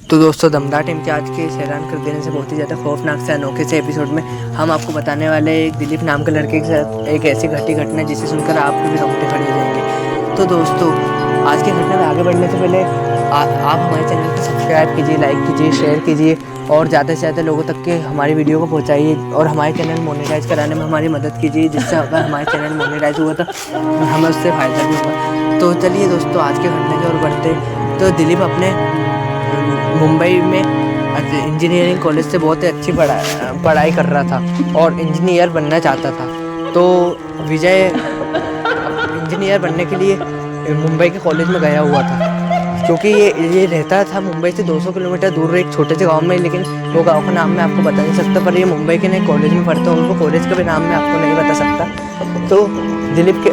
तो दोस्तों दमदार टीम के आज के इस हैरान कर देने से बहुत ही ज़्यादा खौफनाक से अनोखे से एपिसोड में हम आपको बताने वाले एक दिलीप नाम के लड़के के साथ एक ऐसी घटी घटना जिसे सुनकर आपके भी रोंगटे खड़े हो जाएंगे। तो दोस्तों आज की घटना में आगे बढ़ने से पहले आप हमारे चैनल को सब्सक्राइब कीजिए, लाइक कीजिए, शेयर कीजिए और ज़्यादा से ज़्यादा लोगों तक के हमारी वीडियो को पहुँचाइए और हमारे चैनल मोनेटाइज कराने में हमारी मदद कीजिए, जिससे अगर हमारे चैनल मोनेटाइज हुआ तो हमें उससे फ़ायदा भी होगा। तो चलिए दोस्तों आज के घटना की ओर बढ़ते। तो दिलीप अपने मुंबई में इंजीनियरिंग कॉलेज से बहुत ही अच्छी पढ़ाई कर रहा था और इंजीनियर बनना चाहता था। तो विजय इंजीनियर बनने के लिए मुंबई के कॉलेज में गया हुआ था, क्योंकि ये रहता था मुंबई से 200 किलोमीटर दूर एक छोटे से गांव में। लेकिन वो गांव का नाम मैं आपको बता नहीं सकता, पर ये मुंबई के नए कॉलेज में पढ़ता हूँ, उनको कॉलेज का भी नाम मैं आपको नहीं बता सकता। तो दिलीप की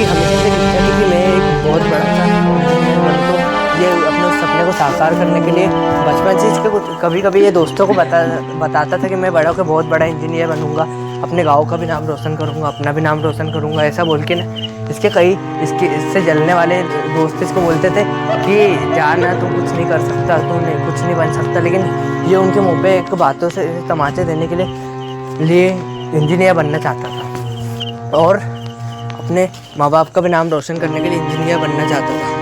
हमेशा से इच्छा थी कि मैं एक बहुत बड़ा सा इंजीनियर बनूँ। ये अपने उस सपने को साकार करने के लिए बचपन से इसके कभी कभी ये दोस्तों को बताता था कि मैं बड़ा होकर बहुत बड़ा इंजीनियर बनूंगा, अपने गांव का भी नाम रोशन करूंगा, अपना भी नाम रोशन करूंगा। ऐसा बोल के ना इससे जलने वाले दोस्त इसको बोलते थे कि जाना तू कुछ नहीं कर सकता, तू कुछ नहीं बन सकता। लेकिन ये उनके मुँह पे एक बातों से तमाचे देने के लिए इंजीनियर बनना चाहता था और अपने माँ बाप का भी नाम रोशन करने के लिए इंजीनियर बनना चाहता था।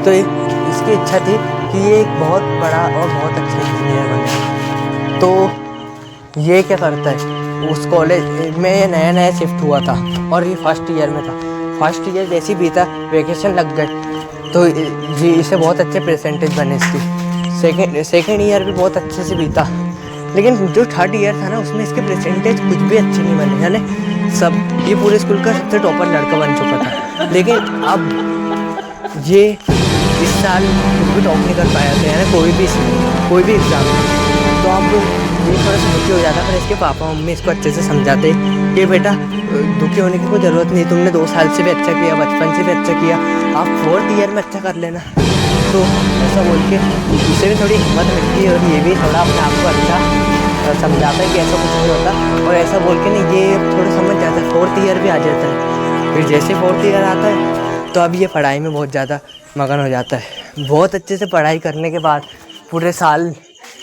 तो इसकी इच्छा थी कि ये एक बहुत बड़ा और बहुत अच्छा इंजीनियर बने। तो ये क्या करता है, उस कॉलेज में नया नया शिफ्ट हुआ था और ये फर्स्ट ईयर में था। फर्स्ट ईयर जैसे बीता, वेकेशन लग गए तो जी इसे बहुत अच्छे परसेंटेज बने इसकी। सेकेंड ईयर भी बहुत अच्छे से बीता, लेकिन जो थर्ड ईयर था ना उसमें इसके परसेंटेज कुछ भी अच्छे नहीं बने। यानी ये पूरे स्कूल का सबसे टॉपर लड़का बन चुका था, लेकिन अब ये इस साल कुछ भी टॉप नहीं कर पाया था, यानी कोई भी एग्ज़ाम नहीं। तो अब ये थोड़ा सा दुखी हो जाता, पर इसके पापा मम्मी इसको अच्छे से समझाते कि बेटा दुखी होने की कोई ज़रूरत नहीं, तुमने 2 साल से भी अच्छा किया, बचपन से भी अच्छा किया, आप 4th ईयर में अच्छा कर लेना। तो ऐसा बोल के उसे भी थोड़ी हिम्मत मिलती है और ये भी थोड़ा अपने आप को अच्छा समझाता है कि ऐसा कुछ नहीं होता। और ऐसा बोल के ना ये थोड़ा समझ जाता है, 4th ईयर भी आ जाता है। फिर जैसे 4th ईयर आता है तो अब ये पढ़ाई में बहुत ज़्यादा मगन हो जाता है। बहुत अच्छे से पढ़ाई करने के बाद पूरे साल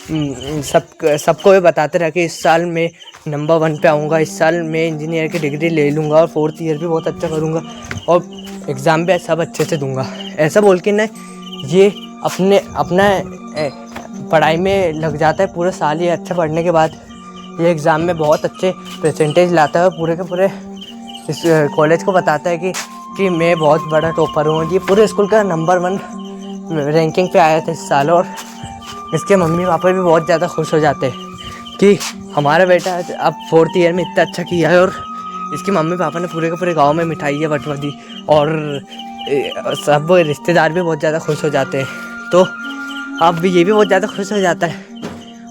सबको ये बताते रहे कि इस साल मैं नंबर 1 पे आऊँगा, इस साल मैं इंजीनियर की डिग्री ले लूँगा और 4th ईयर भी बहुत अच्छा करूँगा और एग्ज़ाम भी सब अच्छे से दूँगा। ऐसा बोल के ना ये अपना पढ़ाई में लग जाता है पूरा साल। ये अच्छा पढ़ने के बाद ये एग्ज़ाम में बहुत अच्छे परसेंटेज लाता है और पूरे के पूरे इस कॉलेज को बताता है कि मैं बहुत बड़ा टॉपर हूँ। ये पूरे स्कूल का नंबर 1 रैंकिंग पे आया था इस साल और इसके मम्मी पापा भी बहुत ज़्यादा खुश हो जाते हैं कि हमारा बेटा अब 4th ईयर में इतना अच्छा किया है। और इसके मम्मी पापा ने पूरे के पूरे गांव में मिठाइयाँ बंटवा दी और सब रिश्तेदार भी बहुत ज़्यादा खुश हो जाते हैं। तो अब ये भी बहुत ज़्यादा खुश हो जाता है।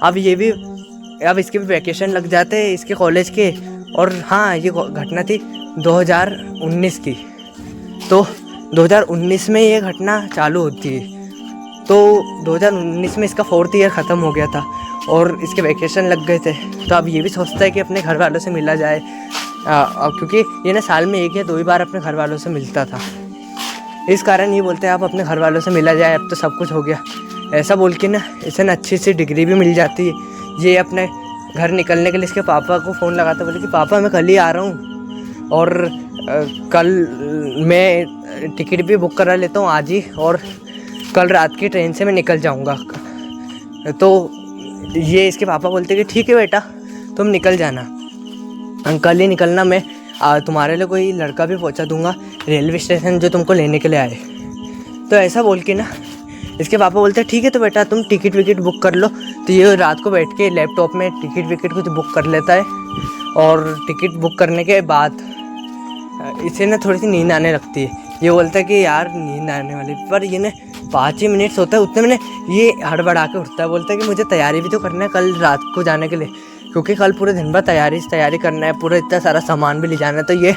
अब इसके भी वैकेशन लग जाते हैं इसके कॉलेज के। और हाँ, ये घटना थी 2019 की। तो 2019 में ये घटना चालू होती है। तो 2019 में इसका 4th ईयर ख़त्म हो गया था और इसके वैकेशन लग गए थे। तो अब ये भी सोचता है कि अपने घर वालों से मिला जाए, क्योंकि ये ना साल में 1 या 2 ही बार अपने घर वालों से मिलता था। इस कारण ये बोलते हैं आप अपने घर वालों से मिला जाए, अब तो सब कुछ हो गया। ऐसा बोल के ना इसे ना अच्छी सी डिग्री भी मिल जाती है। ये अपने घर निकलने के लिए इसके पापा को फ़ोन लगाता, बोले कि पापा मैं कल ही आ रहा हूँ और कल मैं टिकट भी बुक करा लेता हूँ आज ही, और कल रात की ट्रेन से मैं निकल जाऊँगा। तो ये इसके पापा बोलते कि ठीक है बेटा तुम निकल जाना, कल ही निकलना, मैं तुम्हारे लिए कोई लड़का भी पहुँचा दूँगा रेलवे स्टेशन जो तुमको लेने के लिए आए। तो ऐसा बोल के ना इसके पापा बोलते हैं ठीक है तो बेटा तुम टिकट विकट बुक कर लो। तो ये रात को बैठ के लैपटॉप में टिकट विकट कुछ बुक कर लेता है और टिकट बुक करने के बाद इसे ना थोड़ी सी नींद आने लगती है। ये बोलता है कि यार नींद आने वाली, पर ये ना 5 ही मिनट सोता है, उतने में ये हड़बड़ा के उठता है। बोलता है कि मुझे तैयारी भी तो करना है कल रात को जाने के लिए, क्योंकि कल पूरे दिन भर तैयारी करना है, पूरा इतना सारा सामान भी ले जाना है। तो ये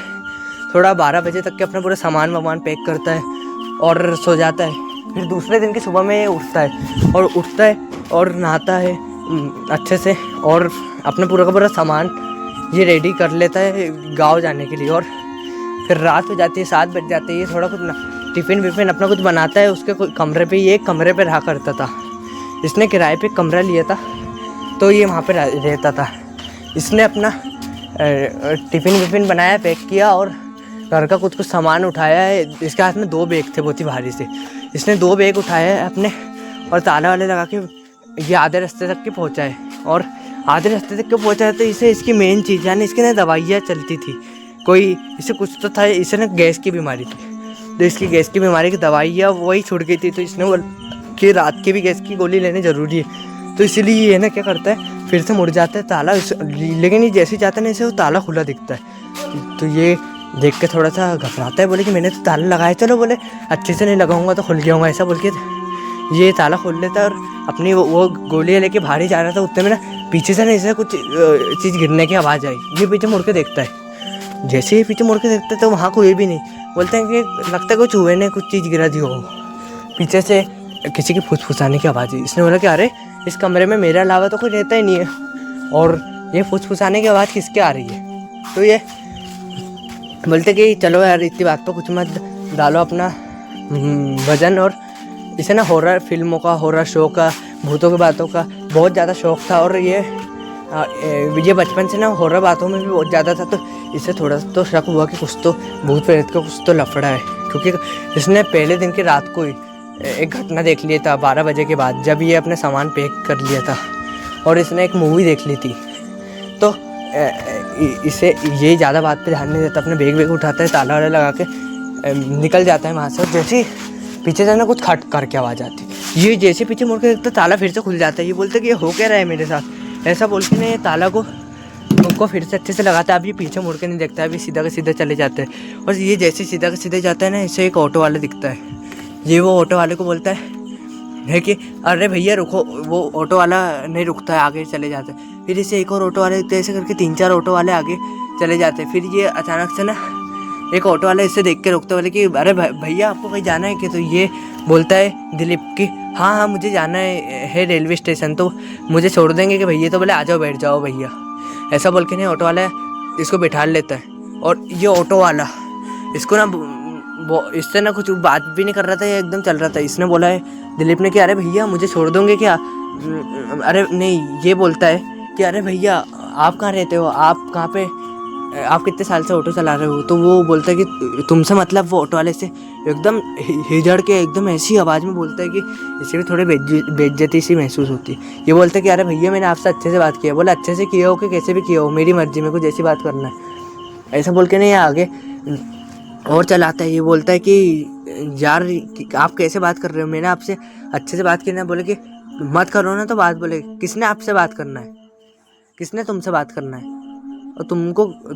थोड़ा 12 बजे तक के अपना पूरा सामान पैक करता है और सो जाता है। फिर दूसरे दिन की सुबह में उठता है और नहाता है अच्छे से और अपना पूरा का पूरा सामान ये रेडी कर लेता है गाँव जाने के लिए। और फिर रात हो जाती है, 7 बज जाते हैं। ये थोड़ा कुछ टिफ़िन विफ़िन अपना कुछ बनाता है उसके कमरे पे, ये कमरे पे रहा करता था। इसने किराए पे कमरा लिया था, तो ये वहाँ पे रहता था। इसने अपना टिफ़िन विफ़िन बनाया, पैक किया और घर का कुछ सामान उठाया है। इसके हाथ में 2 बैग थे बहुत ही भारी से। इसने 2 बैग उठाया है अपने और ताला वाले लगा के ये आधे रास्ते तक के पहुँचा है। और आधे रास्ते तक के पहुँचा है तो इसे इसकी मेन चीज़, यानी इसकी ना दवाइयाँ चलती थी, कोई इसे कुछ तो था, इसे ना गैस की बीमारी थी, तो इसकी गैस की बीमारी की दवाइयाँ वही छूट गई थी। तो इसने बोला कि रात की भी गैस की गोली लेनी ज़रूरी है, तो इसीलिए ये ना क्या करता है, फिर से मुड़ जाता है ताला। लेकिन ये जैसे ही जाता है ना, इसे वो ताला खुला दिखता है। तो ये देख के थोड़ा सा घबराता है, बोले कि मैंने तो ताला लगाया, चलो बोले अच्छे से नहीं लगाऊंगा तो खुल गया होगा, ऐसा बोल के ये ताला खोल लेता है और अपनी वो गोलियाँ लेके बाहर ही जा रहा था। उतने में ना पीछे से ना इसे कुछ चीज़ गिरने की आवाज़ आई। ये पीछे मुड़ के देखता है, जैसे ही पीछे मुड़ के देखता है तो वहाँ कोई भी नहीं। बोलते हैं कि लगता है कुछ चूहे ने कुछ चीज़ गिरा दी हो। पीछे से किसी की फुसफुसाने की आवाज़ आई। इसने बोला कि अरे इस कमरे में मेरे अलावा तो कोई रहता ही नहीं है, और ये फुसफुसाने की आवाज़ किसके आ रही है। तो ये बोलते कि चलो यार इतनी बात तो कुछ मत डालो अपना वजन। और इसे ना हॉरर फिल्मों का, हॉरर शो का, भूतों की बातों का बहुत ज़्यादा शौक़ था। और ये बचपन से ना हॉरर बातों में भी बहुत ज़्यादा था। तो इसे थोड़ा तो शक हुआ कि कुछ तो भूत प्रेत का कुछ तो लफड़ा है, क्योंकि इसने पहले दिन की रात को ही एक घटना देख लिया था 12 बजे के बाद, जब ये अपने सामान पैक कर लिया था और इसने एक मूवी देख ली थी। तो इसे ये ज़्यादा बात पे ध्यान नहीं देता, अपने बैग उठाता है, ताला वाला लगा के निकल जाता है वहाँ से। और जैसे ही पीछे से ना कुछ खट करके आवाज़ आती, ये जैसे पीछे मुड़ के देखता ताला फिर से खुल जाता है। ये बोलते कि ये हो क्या रहा है मेरे साथ, ऐसा बोल के ना ताला को फिर से अच्छे से लगाता है। अब ये पीछे मुड़ के नहीं देखता है, अभी सीधा का सीधा चले जाते हैं। और ये जैसे सीधा का सीधे जाता है ना, इसे एक ऑटो वाला दिखता है। ये वो ऑटो वाले को बोलता है कि अरे भैया रुको। वो ऑटो वाला नहीं रुकता है, आगे चले जाते हैं। फिर इसे एक और ऑटो वाले दिखते हैं, ऐसे करके 3-4 ऑटो वाले आगे चले जाते हैं। फिर ये अचानक से ना एक ऑटो वाला इसे देख के रुकता है, बोले कि अरे भैया आपको कहीं जाना है कि। तो ये बोलता है दिलीप कि हाँ मुझे जाना है रेलवे स्टेशन, तो मुझे छोड़ देंगे कि भैया। तो बोले आ जाओ बैठ जाओ भैया, ऐसा बोल के नहीं ऑटो वाला इसको बिठा लेता है। और ये ऑटो वाला इसको ना इससे ना कुछ बात भी नहीं कर रहा था, ये एकदम चल रहा था। इसने बोला है दिलीप ने कि अरे भैया मुझे छोड़ दोगे क्या। अरे नहीं, ये बोलता है कि अरे भैया आप कहाँ रहते हो, आप कहाँ पे, आप कितने साल से ऑटो चला रहे हो। तो वो बोलता है कि तुमसे मतलब, वो ऑटो वाले से एकदम हिजड़ के एकदम ऐसी आवाज़ में बोलता है कि इसे भी थोड़ी बेइज्जती सी महसूस होती है। ये बोलता है कि अरे भैया मैंने आपसे अच्छे से बात किया। बोला अच्छे से किया हो कि कैसे भी किया हो, मेरी मर्जी, मेरे को जैसी बात करना है, ऐसा बोल के नहीं आगे और चलाता है। ये बोलता है कि यार आप कैसे बात कर रहे हो, मैंने आपसे अच्छे से बात की ना। बोले कि मत करो ना तो बात। बोले किसने आपसे बात करना है, किसने तुमसे बात करना है, और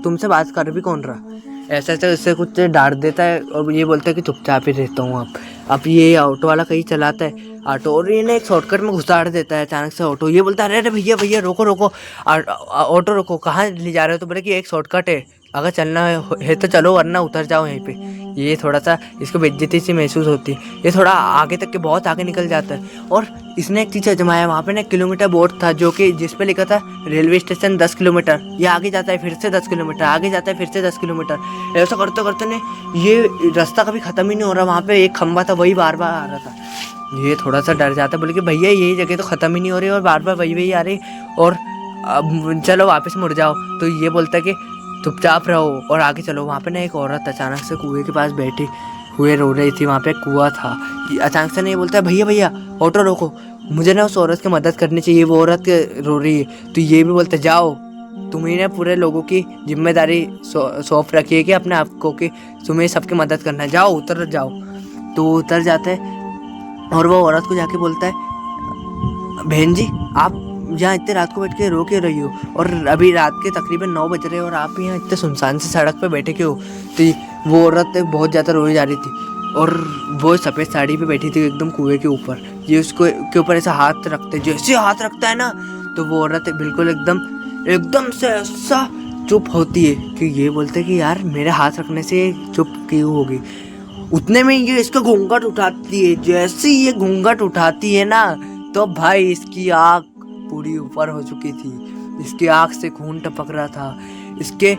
तुमसे बात कर भी कौन रहा। ऐसा ऐसा इससे कुछ डांट देता है। और ये बोलता है कि चुपचाप ही रहता हूँ। अब ये ऑटो वाला कहीं चलाता है ऑटो, और ये ना एक शॉर्टकट में घुसाड़ देता है अचानक से ऑटो। ये बोलता है अरे अरे भैया भैया रोको रोको, ऑटो रोको, कहाँ ले जा रहे हो। तो बोले कि एक शॉर्टकट है, अगर चलना है तो चलो वरना उतर जाओ यहीं पे। ये थोड़ा सा इसको बेइज्जती सी महसूस होती है। ये थोड़ा आगे तक के बहुत आगे निकल जाता है। और इसने एक चीज़ आजमाया, वहाँ पे ना 1 किलोमीटर बोर्ड था जो कि जिस पे लिखा था रेलवे स्टेशन 10 किलोमीटर। ये आगे जाता है फिर से 10 किलोमीटर, आगे जाता है फिर से 10 किलोमीटर। ऐसा करते करते ने ये रास्ता कभी ख़त्म ही नहीं हो रहा। वहाँ पे एक खंबा था, वही बार बार आ रहा था। ये थोड़ा सा डर जाता, बोले कि भैया यही जगह तो ख़त्म ही नहीं हो रही और बार बार वही आ रही, और अब चलो वापस मुड़ जाओ। तो ये बोलता है कि चुपचाप रहो और आगे चलो। वहाँ पे ना एक औरत अचानक से कुएं के पास बैठी हुए रो रही थी। वहाँ पे कुआं था। अचानक से नहीं बोलता है भैया भैया ऑटो रोको, मुझे ना उस औरत की मदद करनी चाहिए, वो औरत रो रही है। तो ये भी बोलता है जाओ, तुम्हें ना पूरे लोगों की जिम्मेदारी सौंप रखी है कि अपने आप को कि तुम्हें सबकी मदद करना है, जाओ उतर जाओ। तो उतर जाते हैं और वो औरत को जाके बोलता है बहन जी आप यहाँ इतने रात को बैठ के रो के रही हो, और अभी रात के तकरीबन 9 बज रहे हैं और आप यहाँ इतने सुनसान से सड़क पे बैठे क्यों। तो वो औरत बहुत ज़्यादा रोई जा रही थी और वो सफ़ेद साड़ी पे बैठी थी एकदम कुएं के ऊपर। ये उसको के ऊपर ऐसा हाथ रखते, जैसे हाथ रखता है ना तो वो औरत बिल्कुल एकदम से ऐसा चुप होती है कि ये बोलते कि यार मेरे हाथ रखने से चुप क्यों होगी। उतने में ये इसका घूंघट उठाती है। जैसे ये घूंघट उठाती है ना तो भाई इसकी आँख पूरी ऊपर हो चुकी थी, इसकी आँख से खून टपक रहा था, इसके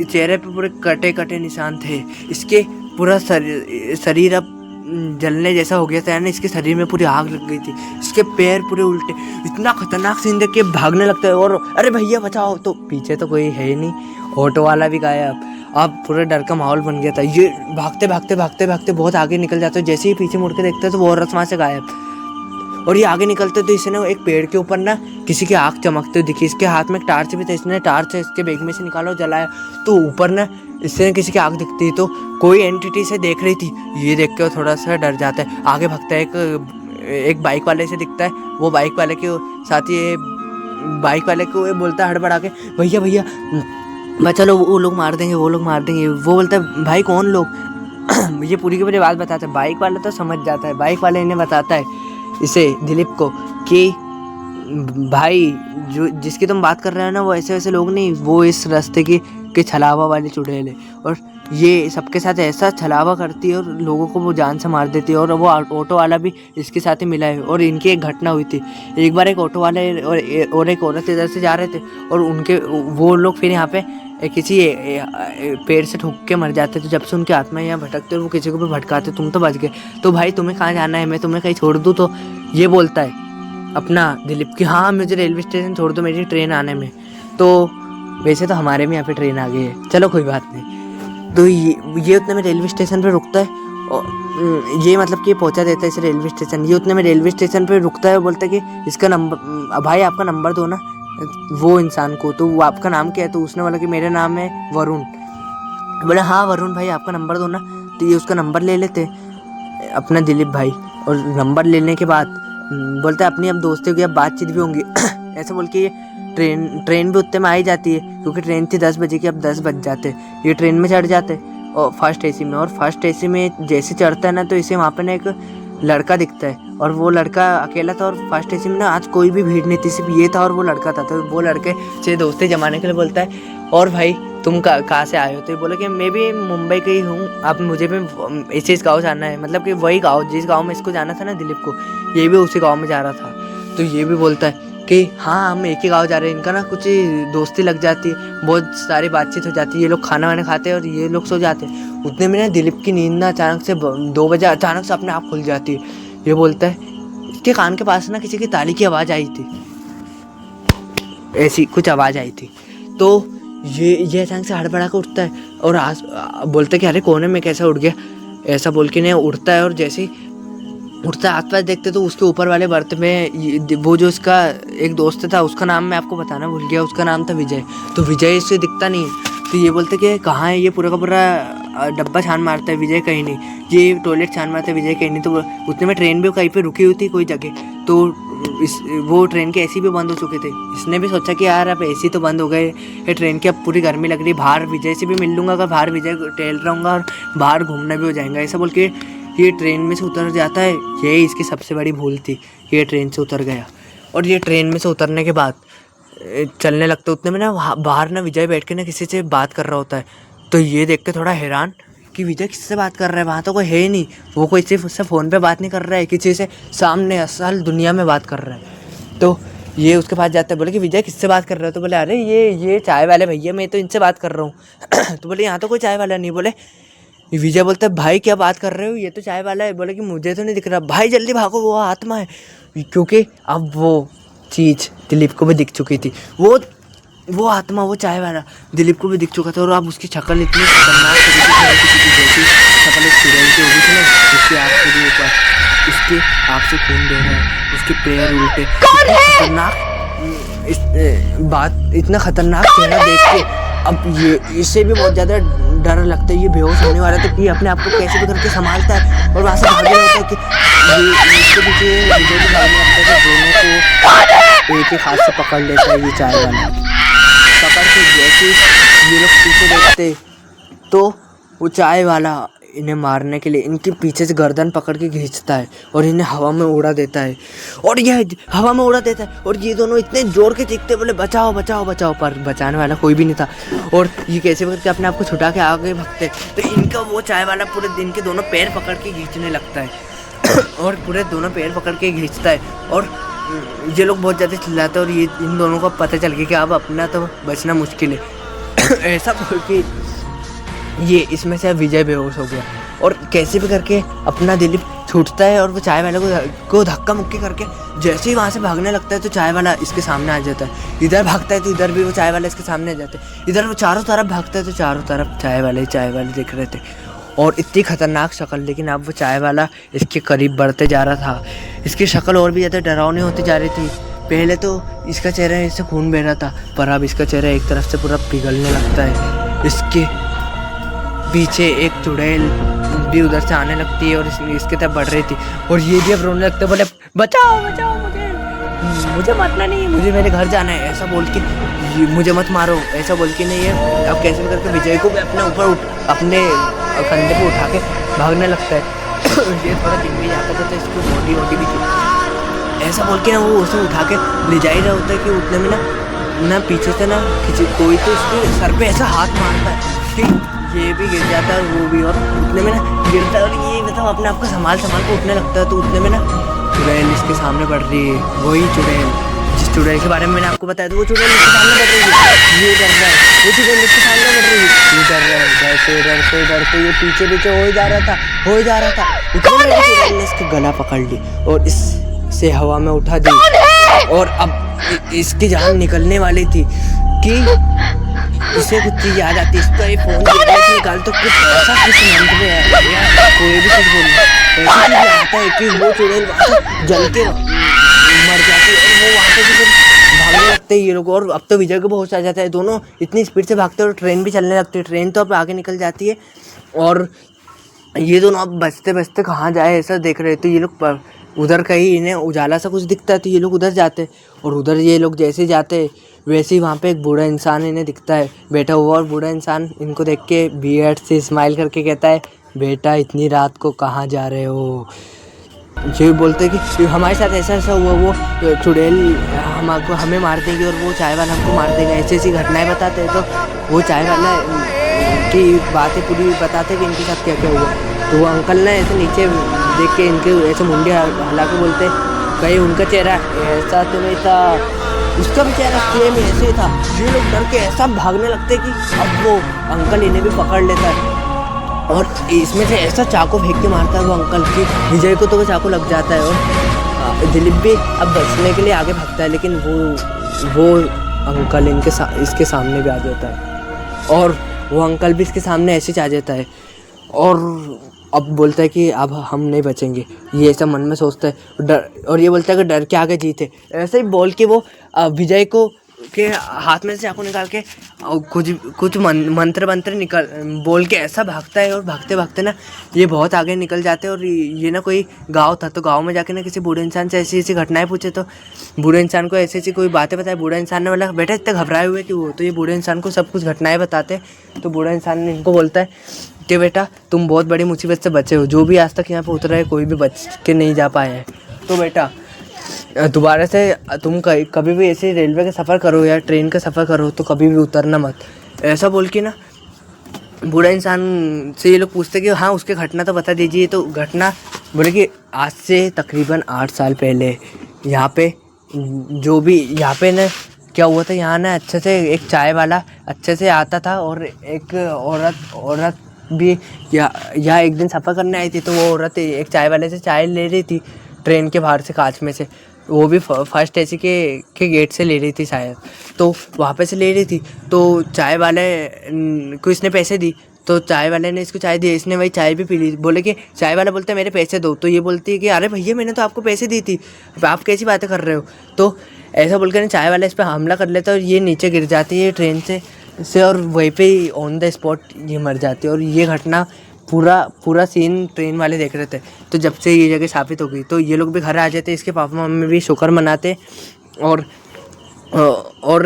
चेहरे पे पूरे कटे कटे निशान थे, इसके पूरा शरीर अब जलने जैसा हो गया था ना, इसके शरीर में पूरी आग लग गई थी, इसके पैर पूरे उल्टे। इतना खतरनाक सीन देख के भागने लगता है और अरे भैया बचाओ, तो पीछे तो कोई है ही नहीं, ऑटो वाला भी गायब। अब पूरे डर का माहौल बन गया था। ये भागते भागते भागते भागते बहुत आगे निकल जाते, जैसे ही पीछे मुड़ के देखते तो वो औरत वहाँ से गायब। और ये आगे निकलते तो इसे ना एक पेड़ के ऊपर ना किसी की आँख चमकते हुए दिखी, इसके हाथ में एक टार्च भी था, इसने टार्च इसके बैग में से निकाला और जलाया, तो ऊपर ना इससे किसी की आँख दिखती, तो कोई एंटिटी से देख रही थी। ये देख के थोड़ा सा डर जाता है, आगे भागता है, एक बाइक वाले से दिखता है, वो बाइक वाले के साथ ही बाइक वाले को बोलता है हड़बड़ा के, भैया भैया बचा लो, वो लोग मार देंगे, वो लोग मार देंगे। वो बोलता है भाई कौन लोग, ये पूरी की पूरी बात बताता है। बाइक वाला तो समझ जाता है, बाइक वाले इन्हें बताता है इसे दिलीप को कि भाई जो जिसकी तुम बात कर रहे हो ना, वो ऐसे वैसे लोग नहीं, वो इस रास्ते के छलावा वाली चुड़ैल है, और ये सबके साथ ऐसा छलावा करती है और लोगों को वो जान से मार देती है। और वो ऑटो वाला भी इसके साथ ही मिला है। और इनकी एक घटना हुई थी, एक बार एक ऑटो वाले और एक औरत इधर से जा रहे थे, और उनके वो लोग फिर यहाँ पे किसी पेड़ से ठोक के मर जाते। तो जब से उनकी आत्मा यहाँ भटकते और वो किसी को भी भटकाते, तुम तो बच गए, तो भाई तुम्हें कहाँ जाना है, मैं तुम्हें कहीं छोड़ दूँ? तो ये बोलता है अपना दिलीप कि हाँ मुझे रेलवे स्टेशन छोड़ दो, मेरी ट्रेन आने में। तो वैसे तो हमारे में यहाँ पे ट्रेन आ गई है, चलो कोई बात नहीं। तो ये उतने में रेलवे स्टेशन पे रुकता है, और ये मतलब कि पहुँचा देता है इसे रेलवे स्टेशन। ये उतने में रेलवे स्टेशन पे रुकता है और बोलता है कि इसका नंबर, भाई आपका नंबर दो ना वो इंसान को। तो वो आपका नाम क्या है? तो उसने बोला कि मेरा नाम है वरुण। बोला हाँ वरुण भाई आपका नंबर दो ना। तो ये उसका नंबर ले लेते अपना दिलीप भाई, और नंबर लेने के बाद बोलते अपनी अब दोस्ती होगी, अब बातचीत भी होंगी ऐसे बोल के ये ट्रेन भी उतने में आ ही जाती है, क्योंकि ट्रेन थी 10 बजे की, अब 10 बज जाते। ये ट्रेन में चढ़ जाते और फर्स्ट एसी में, और फर्स्ट एसी में जैसे चढ़ता है ना, तो इसे वहाँ पर ना एक लड़का दिखता है, और वो लड़का अकेला था, और फर्स्ट एसी में ना आज कोई भी भीड़ नहीं थी, सिर्फ ये था और वो लड़का था। तो वो लड़के से दोस्ती जमाने के लिए बोलता है, और भाई तुम कहाँ से आए हो? तो ये बोले कि मैं भी मुंबई का ही हूँ, आप मुझे भी इस गाँव जाना है, मतलब कि वही गाँव जिस गाँव में इसको जाना था ना दिलीप को, ये भी उसी गाँव में जा रहा था। तो ये भी बोलता है कि हाँ हम एक ही गाँव जा रहे हैं। इनका ना कुछ दोस्ती लग जाती है, बहुत सारी बातचीत हो जाती है, ये लोग खाना वाना खाते हैं और ये लोग सो जाते हैं। उतने में ना दिलीप की नींद ना अचानक से 2 बजे अचानक से अपने आप खुल जाती है। ये बोलता है इसके कान के पास ना किसी की ताली की आवाज़ आई थी, ऐसी कुछ आवाज़ आई थी। तो ये अचानक से हड़बड़ा कर उठता है और बोलता है कि अरे कोने में कैसा उठ गया, ऐसा बोल के नहीं उठता है। और जैसे ही उठता है आसपास देखते तो उसके ऊपर वाले बर्थ में वो जो उसका एक दोस्त था, उसका नाम मैं आपको बताना भूल गया, उसका नाम था विजय। तो विजय इससे दिखता नहीं है। तो ये बोलते कि कहाँ है, ये पूरा का पूरा डब्बा छान मारता है, विजय कहीं नहीं, ये टॉयलेट छान मारता है, विजय कहीं नहीं। तो उतने में ट्रेन भी कहीं पे रुकी हुई थी कोई जगह, तो वो ट्रेन के एसी भी बंद हो चुके थे। इसने भी सोचा कि यार अब एसी तो बंद हो गए, ये ट्रेन की अब पूरी गर्मी लग रही, बाहर विजय से भी मिल लूँगा, अगर बाहर विजय टहल रहूँगा और बाहर घूमना भी हो जाएगा, ऐसा बोल के ये ट्रेन में से उतर जाता है। यही इसकी सबसे बड़ी भूल थी, ये ट्रेन से उतर गया। और ये ट्रेन में से उतरने के बाद चलने लगता, उतने में ना बाहर ना विजय बैठ के ना किसी से बात कर रहा होता है। तो ये देख के थोड़ा हैरान कि विजय किससे बात कर रहा है, वहाँ तो कोई है ही नहीं, वो कोई सिर्फ उससे फ़ोन पे बात नहीं कर रहा है, किसी से सामने असल दुनिया में बात कर रहा है। तो ये उसके पास जाता है, बोले कि विजय किससे बात कर रहे हो? तो बोले अरे ये चाय वाले भैया, मैं तो इनसे बात कर रहा हूँ तो बोले यहाँ तो कोई चाय वाला नहीं। बोले विजय बोलता है भाई क्या बात कर रहे हो, ये तो चाय वाला है। बोले कि मुझे तो नहीं दिख रहा। भाई जल्दी भागो, वो आत्मा है, क्योंकि अब वो चीज़ दिलीप को भी दिख चुकी थी, वो आत्मा, वो चाय वाला दिलीप को भी दिख चुका था। और अब उसकी शक्ल इतनी खतरनाक तरीके से जैसी शक्ल एक चुड़ैल की होगी थी ना, उसकी आँख से भी ऊपर, उसके आँख से खून दे रहा है, उसके पैर उल्टे, खतरनाक बात, इतना खतरनाक चेहरा देख के अब ये इससे भी बहुत ज़्यादा डर लगता है, ये बेहोश होने वाला था कि अपने आप को कैसे भी करके संभालता है और वहाँ से भागने लगता है कि ये इसके पीछे विजय भी भागने लगता है, दोनों को एक ही हाथ से पकड़ लेता है ये चाय वाला। पकड़ के जैसे ये लोग पीछे देखते तो वो चाय वाला इन्हें मारने के लिए इनके पीछे से गर्दन पकड़ के खींचता है और इन्हें हवा में उड़ा देता है, और यह हवा में उड़ा देता है। और ये दोनों इतने जोर के चीखते बोले बचाओ बचाओ बचाओ, पर बचाने वाला कोई भी नहीं था। और ये कैसे करके अपने आप को छुटा के आगे भागते, तो इनका वो चाय वाला पूरे दिन के दोनों पैर पकड़ के खींचने लगता है और पूरे दोनों पैर पकड़ के खींचता है। और ये लोग बहुत ज़्यादा चिल्लाते हैं और ये इन दोनों को पता चल गया कि अब अपना तो बचना मुश्किल है ऐसा बोल के ये इसमें से विजय बेहोश हो गया। और कैसे भी करके अपना दिलीप छूटता है और वो चाय वाले को धक्का मुक्की करके जैसे ही वहाँ से भागने लगता है तो चाय वाला इसके सामने आ जाता है। इधर भागता है तो इधर भी वो चाय वाला इसके सामने आ जाता है। इधर वो चारों तरफ भागता है तो चारों तरफ चाय वाले दिख रहे थे और इतनी खतरनाक शक्ल। लेकिन अब वो चाय वाला इसके करीब बढ़ते जा रहा था। इसकी शक्ल और भी ज़्यादा डरावनी होती जा रही थी। पहले तो इसका चेहरा इससे खून बह रहा था, पर अब इसका चेहरा एक तरफ से पूरा पिघलने लगता है। इसके पीछे एक चुड़ैल भी उधर से आने लगती है और इसके तरफ बढ़ रही थी और ये भी अब रोने लगते, बोले बचाओ बचाओ मुझे मारना नहीं, मुझे मेरे घर जाना है, ऐसा बोल के मुझे मत मारो, ऐसा बोल के नहीं है। अब कैसे करके विजय को भी अपने ऊपर अपने कंधे पे उठा के भागने लगता है। ये थोड़ा दिन भी जाता था तो इसकी मोटी भी थी, ऐसा बोल के ना वो उसे उठा के ले जा ही रहा होता है कि उतने में ना पीछे से ना किसी कोई तो इसके सर पे ऐसा हाथ मारता है कि ये भी गिर जाता है वो भी, और उतने में ना गिरता है और ये मतलब अपने आप को संभाल के उठने लगता है। तो उतने में ना चुड़ैल इसके सामने बढ़ रही है, वही चुड़ैल जिस चुड़ैल के बारे में मैंने आपको बताया था, वो चुड़ैल इसके सामने बढ़ रही है, ये कर रहा है, वो चुड़ैल इसके सामने बढ़ रही है, ये कर रहा है, डरते ये पीछे हो ही जा रहा था। उतने में चुड़ैल ने इसका गला पकड़ ली और इससे हवा में उठा दी और अब इसकी जान निकलने वाली थी कि इसे कुछ चीज़ याद आती है। इसका ये फोन निकाल तो कुछ ऐसा कुछ मंत्र में है, कोई भी कुछ बोलना ऐसा चीज़ आता है कि वो चुड़ैल जल के मर जाती है और वो वहाँ पे भी भागने लगते हैं ये लोग। और अब तो विजय को बहुत आ जाता है, दोनों इतनी स्पीड से भागते हैं और ट्रेन भी चलने लगती है। ट्रेन तो अब आगे निकल जाती है और ये दोनों अब बचते कहाँ जाए ऐसा देख रहे थे। ये लोग उधर कहीं इन्हें उजाला सा कुछ दिखता है तो ये लोग उधर जाते और उधर ये लोग जैसे जाते वैसे ही वहाँ पे एक बूढ़ा इंसान इन्हें दिखता है बैठा हुआ, और बूढ़ा इंसान इनको देख के बियर्ड से स्माइल करके कहता है, बेटा इतनी रात को कहाँ जा रहे हो। ये बोलते कि हमारे साथ ऐसा हुआ, वो चुड़ैल हमें मार देगी और वो चाय वाला हमको मार देगा, ऐसी घटनाएं बताते हैं। तो वो चाय वाला की बातें पूरी बताते कि इनके साथ क्या क्या हुआ। तो वो अंकल ना ऐसे नीचे देख के इनके ऐसे मुंडी हिला के बोलते, कहीं उनका चेहरा ऐसा तो नहीं था, उसका भी चेहरा सेम ऐसे था। ये लोग डर के ऐसा भागने लगते कि अब वो अंकल इन्हें भी पकड़ लेता है और इसमें से ऐसा चाकू फेंक के मारता है वो अंकल की विजय को तो वो चाकू लग जाता है। और दिलीप भी अब बचने के लिए आगे भागता है, लेकिन वो अंकल इसके सामने भी आ जाता है और वो अंकल भी इसके सामने ऐसे आ जाता है और अब बोलता है कि अब हम नहीं बचेंगे, ये ऐसा मन में सोचता है डर, और ये बोलता है कि डर के आगे जीत है, ऐसे ही बोल के वो विजय को के हाथ में से चाकू निकाल के कुछ मंत्र निकल बोल के ऐसा भागता है। और भागते ना ये बहुत आगे निकल जाते हैं और ये ना कोई गांव था, तो गांव में जाके ना किसी बूढ़े इंसान से ऐसी घटनाएं पूछे, तो बूढ़े इंसान को ऐसी कोई बातें बताए। बूढ़ा इंसान ने बोला, बेटा इतने घबराए हुए कि वो, तो ये बूढ़े इंसान को सब कुछ घटनाएं बताते। तो बूढ़ा इंसान ने इनको बोलता है कि बेटा तुम बहुत बड़ी मुसीबत से बचे हो, जो भी आज तक यहाँ पे उतरा है कोई भी बच के नहीं जा पाया है। तो बेटा दोबारा से तुम कभी भी ऐसे रेलवे का सफ़र करो या ट्रेन का सफ़र करो तो कभी भी उतरना मत, ऐसा बोल के ना बूढ़ा इंसान से ये लोग पूछते कि हाँ उसके घटना तो बता दीजिए। तो घटना बोले कि आज से तकरीबन 8 साल पहले यहाँ पे जो भी यहाँ पे ना क्या हुआ था, यहाँ ना अच्छे से एक चाय वाला अच्छे से आता था और एक औरत भी यहाँ एक दिन सफ़र करने आई थी। तो वो औरत एक चाय वाले से चाय ले रही थी ट्रेन के बाहर से कांच में से, वो भी फर्स्ट एसी के गेट से ले रही थी शायद, तो वहाँ पे से ले रही थी। तो चाय वाले को इसने पैसे दी, तो चाय वाले ने इसको चाय दी, इसने वही चाय भी पी ली। बोले कि चाय वाला बोलता है मेरे पैसे दो, तो ये बोलती है कि अरे भैया मैंने तो आपको पैसे दी थी, आप कैसी बातें कर रहे हो। तो ऐसा बोल कर चाय वाला इस पर हमला कर लेता है और ये नीचे गिर जाती है ट्रेन से और वहीं पे ही ऑन द स्पॉट ये मर जाती है। और ये घटना पूरा सीन ट्रेन वाले देख रहे थे। तो जब से ये जगह स्थापित हो गई तो ये लोग भी घर आ जाते, इसके पापा मम्मी भी शुक्र मनाते और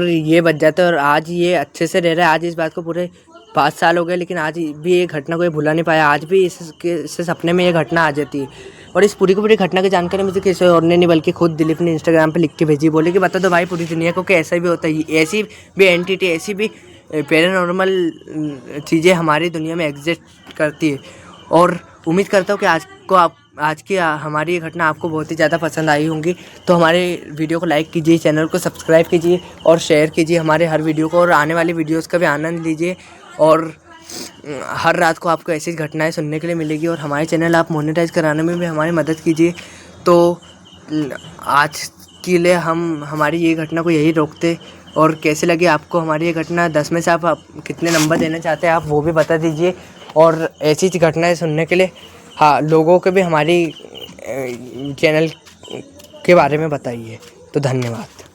ये बच जाते। और आज ये अच्छे से रह रहा है। आज इस बात को पूरे 5 साल हो गए, लेकिन आज भी ये घटना को भुला नहीं पाया। आज भी इससे सपने में ये घटना आ जाती है। और इस पूरी घटना की जानकारी मुझे किसी और ने नहीं बल्कि खुद दिलीप ने इंस्टाग्राम पे लिख के भेजी। बोले कि बता दो भाई पूरी दुनिया को कि ऐसा भी होता है, ऐसी भी एंटिटी, ऐसी भी पैरानॉर्मल चीज़ें हमारी दुनिया में एग्जिस्ट करती है। और उम्मीद करता हूँ कि आज की हमारी ये घटना आपको बहुत ही ज़्यादा पसंद आई होंगी। तो हमारे वीडियो को लाइक कीजिए, चैनल को सब्सक्राइब कीजिए और शेयर कीजिए हमारे हर वीडियो को, और आने वाली वीडियोस का भी आनंद लीजिए। और हर रात को आपको ऐसी घटनाएं सुनने के लिए मिलेगी और हमारे चैनल आप मोनेटाइज कराने में भी हमारी मदद कीजिए। तो आज के लिए हम हमारी ये घटना को यही रोकते। और कैसे लगी आपको हमारी ये घटना, 10 में से आप कितने नंबर देना चाहते हैं आप वो भी बता दीजिए। और ऐसी घटनाएं सुनने के लिए हाँ लोगों को भी हमारी चैनल के बारे में बताइए। तो धन्यवाद।